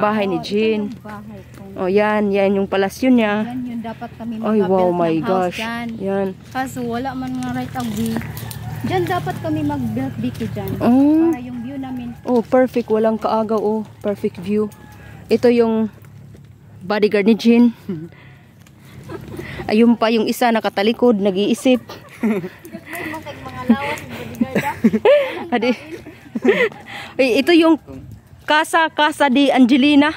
bahay ni Jean. Oh, yan yung palasyo niya. Yan yung dapat kami Ay, wow, mag-build my ng house gosh. dyan. Yan. Kaso wala man nga right of way. Diyan dapat kami mag-build dito dyan. Oh. Para yung view namin. Oh, perfect. Walang kaagaw. Oh, perfect view. Ito yung bodyguard ni Jean. Ayun pa yung isa nakatalikod, nag-iisip. Mga lawas, bodyguard. Hadi. Ay, ito yung casa di Angelina.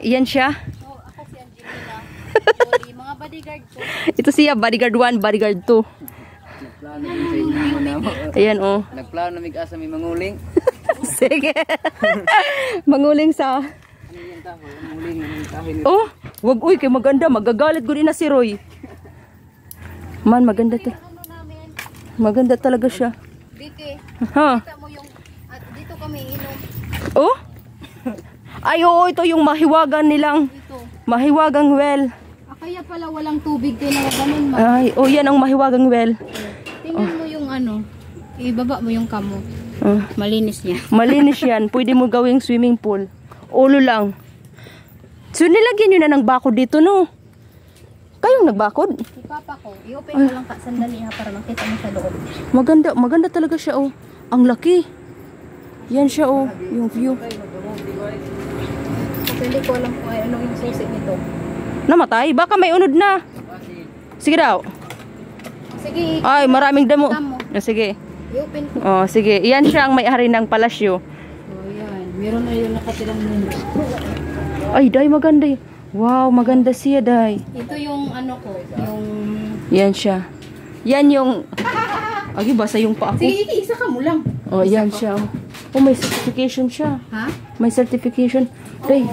Yan siya. Oh, ako si Angelina. Jolie, mga bodyguard ko. Ito siya, bodyguard 1, bodyguard 2. Ayan, oh. Nagplano na mig-asa may manguling. Sige. Manguling sa... Oh, wag uy, kay maganda. Magagalit ko na si Roy. Man, maganda to. Maganda talaga siya. Vicky, Ha? kita mo yung... At dito kami inom. Oh? Ay, oo, ito yung mahiwagan nilang. Dito. Mahiwagang well. Kaya pala walang tubig kayo na ganun. Ay, oh, yan ang mahiwagang well. Tingnan mo yung ano. Ibaba mo yung kamo. Oh. Malinis niya. Malinis yan. Pwede mo gawing swimming pool. Ulo lang. So, nilagyan nyo na ng bakod dito, no? Kayong nagbakod? Si Papa ko, i-open ko lang sandali ha para makita mo sa loob. Maganda, maganda talaga siya, oh. Ang laki. Yan siya, oh. Yung view. Hindi ko alam kung ano yung susi nito. Namatay? Baka may unod na. Sige daw. Sige. Ay, maraming damo. Damo. Oh, sige. I-open ko. Oh, sige. Yan siya ang may-ari ng palasyo. Oh, yan. Meron na yung nakatirang nino. Ay, day, maganda. Wow, maganda siya, day. Ito yung ano ko, yung... Yan siya. Yan yung... Agi, basa yung pa ako. Sige, isa ka mo lang. Oh, yan siya. Oh, may certification siya. Ha? May certification. Day,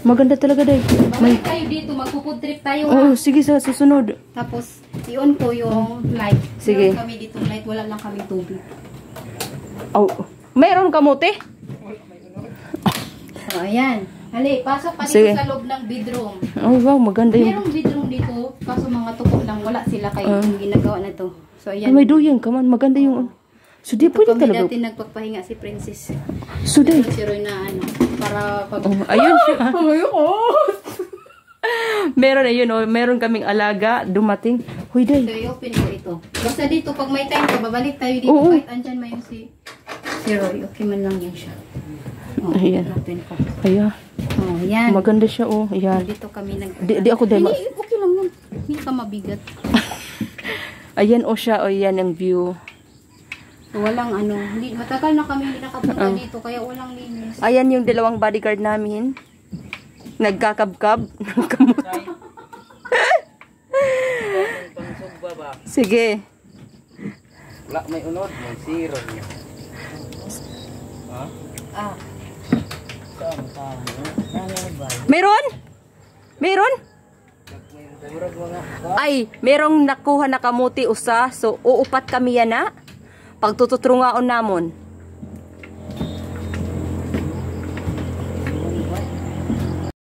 maganda talaga, day. Balik tayo dito, magpupud trip tayo ha. Oh, sige, sa susunod. Tapos, i-on ko yung light. Sige. Meron kami dito light, wala lang kami tubig. Oh, mayroon kamote? Oh, ayan. Hali, pasok pa dito Sige. sa loob ng bedroom. Oh, wow, maganda yung... Merong bedroom dito, kaso mga tuko lang, wala sila kayo yung ginagawa na to. So, Ay, ayan. may duyang ka man. Maganda yung... So, di pwede Kami talaga. dati nagpapahinga si Princess. So, di. Si Roy na ano, para pag... Oh, ayun siya. Meron, ayun, oh. Meron kaming alaga. Dumating. Huy, day. So, i-open ko ito. Basta dito, pag may time ka, babalik tayo dito. Oo. Kahit andyan mo yung si Roy. Okay man lang yan siya. Oh, Ayan. open ko. Ayan. Oh, yan. Maganda siya, oh. Ayan. Dito kami nag... Di ako, day. Hindi, okay lang yun. Hindi ka mabigat. Ayan, oh siya. Oh, yan ang view. So, walang ano. Hindi, matagal na kami hindi nakapunta dito, kaya walang linis. Ayan yung dalawang bodyguard namin. Nagkakabkab. Nagkamot. Sige. Wala may unod, may zero. Ha? Ah. Meron? Meron? Ay, merong nakuha na kamuti usa. So, uupat kami yan na. Pagtututrungaon namon.